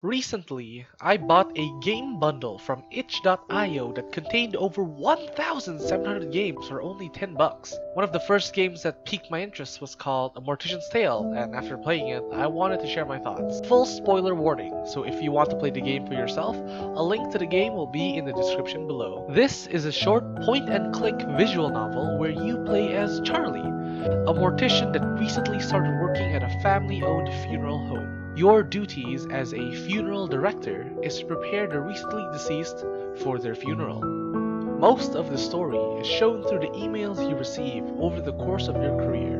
Recently, I bought a game bundle from itch.io that contained over 1,700 games for only 10 bucks. One of the first games that piqued my interest was called A Mortician's Tale, and after playing it, I wanted to share my thoughts. Full spoiler warning, so if you want to play the game for yourself, a link to the game will be in the description below. This is a short point-and-click visual novel where you play as Charlie, a mortician that recently started working at a family-owned funeral home. Your duties as a funeral director is to prepare the recently deceased for their funeral. Most of the story is shown through the emails you receive over the course of your career.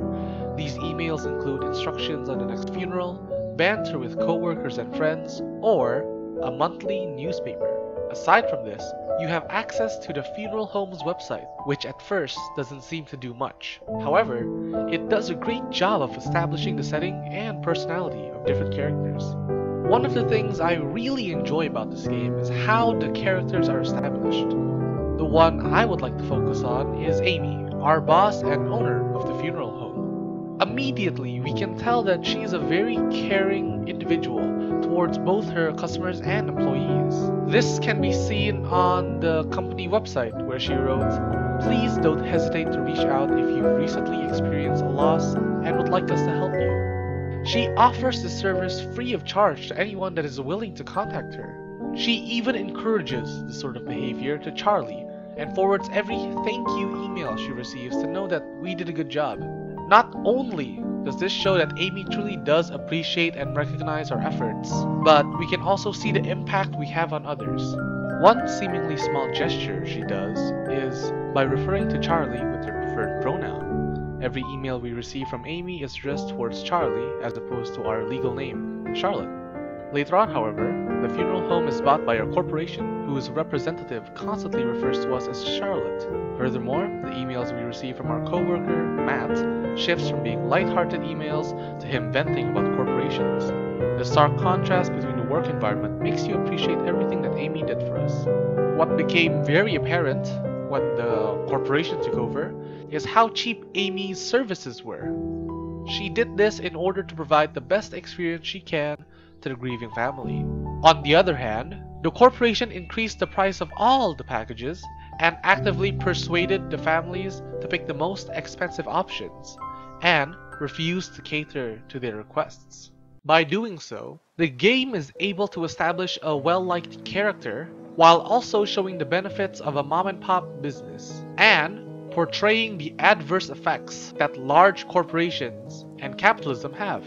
These emails include instructions on the next funeral, banter with coworkers and friends, or a monthly newspaper. Aside from this, you have access to the funeral home's website, which at first doesn't seem to do much. However, it does a great job of establishing the setting and personality of different characters. One of the things I really enjoy about this game is how the characters are established. The one I would like to focus on is Amy, our boss and owner of the funeral home. Immediately, we can tell that she is a very caring individual towards both her customers and employees. This can be seen on the company website where she wrote, "Please don't hesitate to reach out if you've recently experienced a loss and would like us to help you." She offers the service free of charge to anyone that is willing to contact her. She even encourages this sort of behavior to Charlie and forwards every thank you email she receives to know that we did a good job. Not only does this show that Amy truly does appreciate and recognize our efforts, but we can also see the impact we have on others. One seemingly small gesture she does is by referring to Charlie with her preferred pronoun. Every email we receive from Amy is addressed towards Charlie as opposed to our legal name, Charlotte. Later on, however, the funeral home is bought by a corporation whose representative constantly refers to us as Charlotte. Furthermore, the emails we receive from our coworker, Matt, shifts from being light-hearted emails to him venting about corporations. The stark contrast between the work environment makes you appreciate everything that Amy did for us. What became very apparent when the corporation took over is how cheap Amy's services were. She did this in order to provide the best experience she can to the grieving family. On the other hand, the corporation increased the price of all the packages and actively persuaded the families to pick the most expensive options and refused to cater to their requests. By doing so, the game is able to establish a well-liked character while also showing the benefits of a mom-and-pop business and portraying the adverse effects that large corporations and capitalism have.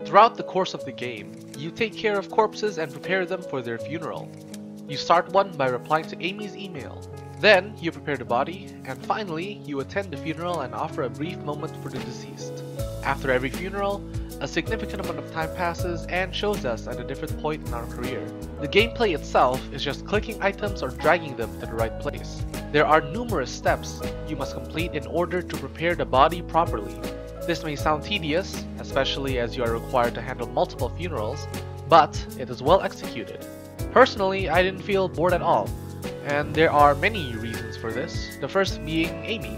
Throughout the course of the game, you take care of corpses and prepare them for their funeral. You start one by replying to Amy's email. Then, you prepare the body, and finally, you attend the funeral and offer a brief moment for the deceased. After every funeral, a significant amount of time passes and shows us at a different point in our career. The gameplay itself is just clicking items or dragging them to the right place. There are numerous steps you must complete in order to prepare the body properly. This may sound tedious, especially as you are required to handle multiple funerals, but it is well executed. Personally, I didn't feel bored at all, and there are many reasons for this, the first being Amy.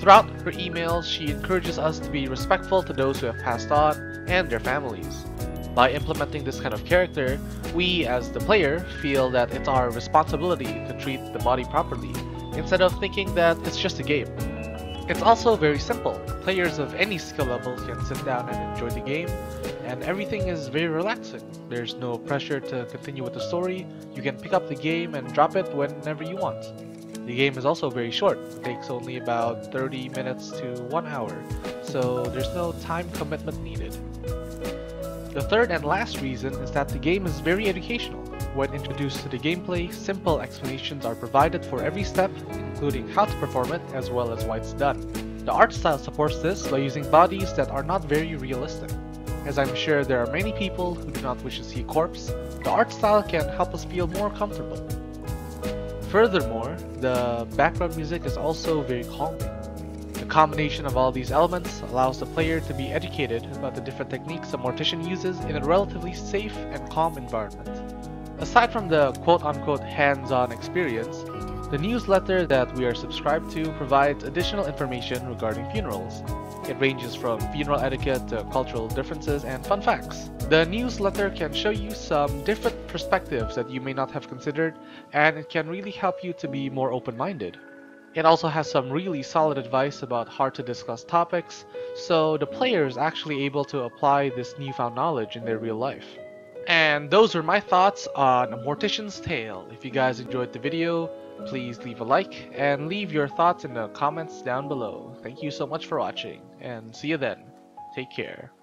Throughout her emails, she encourages us to be respectful to those who have passed on and their families. By implementing this kind of character, we as the player feel that it's our responsibility to treat the body properly, instead of thinking that it's just a game. It's also very simple. Players of any skill level can sit down and enjoy the game, and everything is very relaxing. There's no pressure to continue with the story. You can pick up the game and drop it whenever you want. The game is also very short. It takes only about 30 minutes to 1 hour, so there's no time commitment needed. The third and last reason is that the game is very educational. When introduced to the gameplay, simple explanations are provided for every step, including how to perform it as well as why it's done. The art style supports this by using bodies that are not very realistic. As I'm sure there are many people who do not wish to see a corpse, the art style can help us feel more comfortable. Furthermore, the background music is also very calming. The combination of all these elements allows the player to be educated about the different techniques a mortician uses in a relatively safe and calm environment. Aside from the quote-unquote hands-on experience, the newsletter that we are subscribed to provides additional information regarding funerals. It ranges from funeral etiquette to cultural differences and fun facts. The newsletter can show you some different perspectives that you may not have considered, and it can really help you to be more open-minded. It also has some really solid advice about hard to discuss topics, so the player is actually able to apply this newfound knowledge in their real life. And those are my thoughts on A Mortician's Tale. If you guys enjoyed the video, please leave a like and leave your thoughts in the comments down below. Thank you so much for watching, and see you then. Take care.